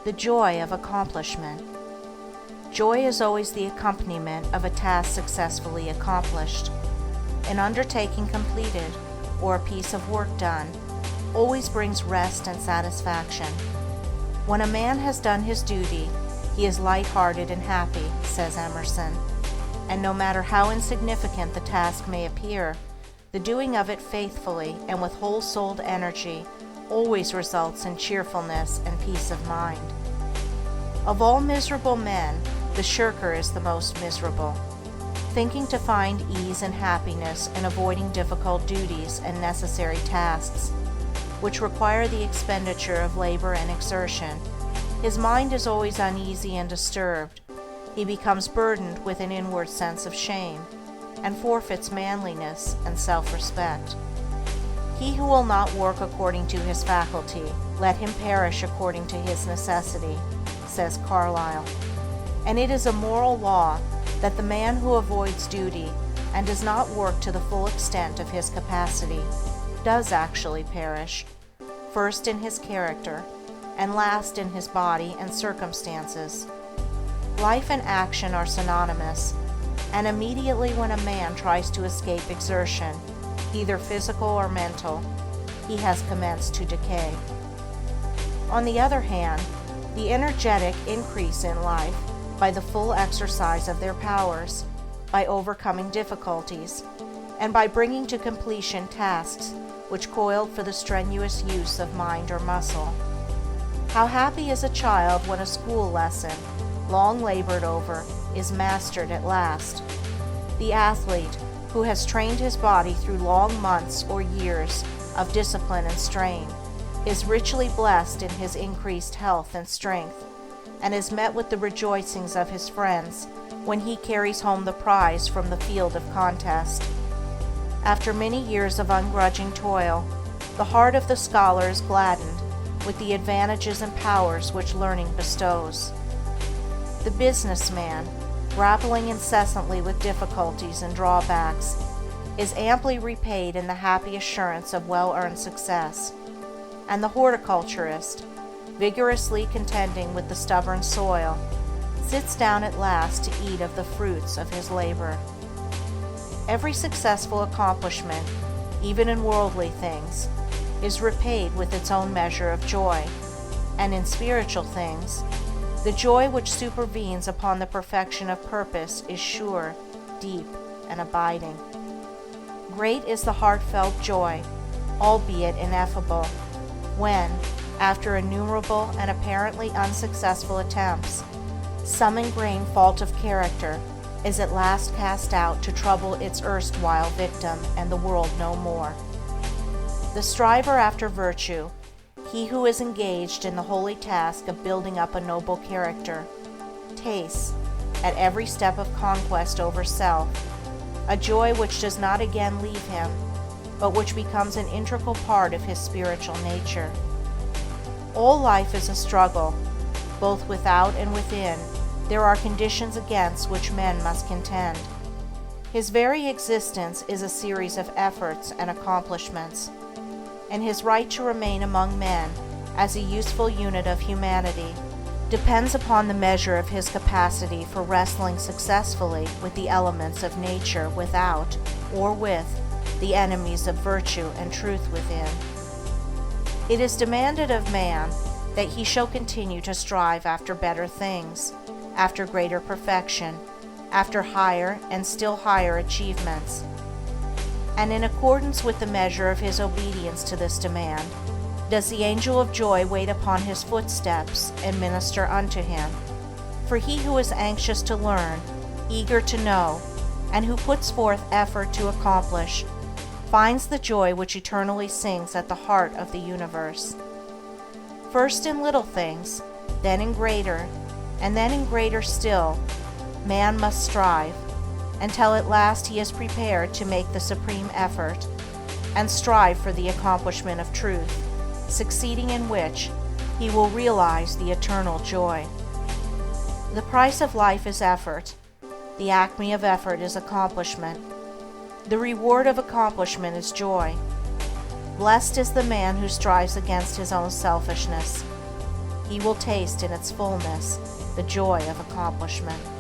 The joy of accomplishment. Joy is always the accompaniment of a task successfully accomplished. An undertaking completed, or a piece of work done, always brings rest and satisfaction. When a man has done his duty, he is light-hearted and happy, says Emerson. And no matter how insignificant the task may appear, the doing of it faithfully and with whole-souled energy always results in cheerfulness and peace of mind. Of all miserable men, the shirker is the most miserable, thinking to find ease and happiness in avoiding difficult duties and necessary tasks, which require the expenditure of labor and exertion. His mind is always uneasy and disturbed. He becomes burdened with an inward sense of shame, and forfeits manliness and self-respect. He who will not work according to his faculty, let him perish according to his necessity, says Carlyle. And it is a moral law that the man who avoids duty and does not work to the full extent of his capacity does actually perish, first in his character, and last in his body and circumstances. Life and action are synonymous, and immediately when a man tries to escape exertion, either physical or mental, he has commenced to decay. On the other hand, the energetic increase in life by the full exercise of their powers, by overcoming difficulties, and by bringing to completion tasks which called for the strenuous use of mind or muscle. How happy is a child when a school lesson, long labored over, is mastered at last. The athlete, who has trained his body through long months or years of discipline and strain, is richly blessed in his increased health and strength, and is met with the rejoicings of his friends when he carries home the prize from the field of contest. After many years of ungrudging toil, the heart of the scholar is gladdened with the advantages and powers which learning bestows. The businessman, grappling incessantly with difficulties and drawbacks, is amply repaid in the happy assurance of well-earned success, and the horticulturist, vigorously contending with the stubborn soil, sits down at last to eat of the fruits of his labor. Every successful accomplishment, even in worldly things, is repaid with its own measure of joy, and in spiritual things, the joy which supervenes upon the perfection of purpose is sure, deep, and abiding. Great is the heartfelt joy, albeit ineffable, when, after innumerable and apparently unsuccessful attempts, some ingrained fault of character is at last cast out to trouble its erstwhile victim and the world no more. The striver after virtue, he who is engaged in the holy task of building up a noble character, tastes, at every step of conquest over self, a joy which does not again leave him, but which becomes an integral part of his spiritual nature. All life is a struggle. Both without and within, there are conditions against which men must contend. His very existence is a series of efforts and accomplishments, and his right to remain among men as a useful unit of humanity depends upon the measure of his capacity for wrestling successfully with the elements of nature without, or with, the enemies of virtue and truth within. It is demanded of man that he shall continue to strive after better things, after greater perfection, after higher and still higher achievements. And in accordance with the measure of his obedience to this demand, does the angel of joy wait upon his footsteps and minister unto him. For he who is anxious to learn, eager to know, and who puts forth effort to accomplish, finds the joy which eternally sings at the heart of the universe. First in little things, then in greater, and then in greater still, man must strive, until at last he is prepared to make the supreme effort, and strive for the accomplishment of truth, succeeding in which he will realize the eternal joy. The price of life is effort. The acme of effort is accomplishment. The reward of accomplishment is joy. Blessed is the man who strives against his own selfishness. he will taste in its fullness the joy of accomplishment.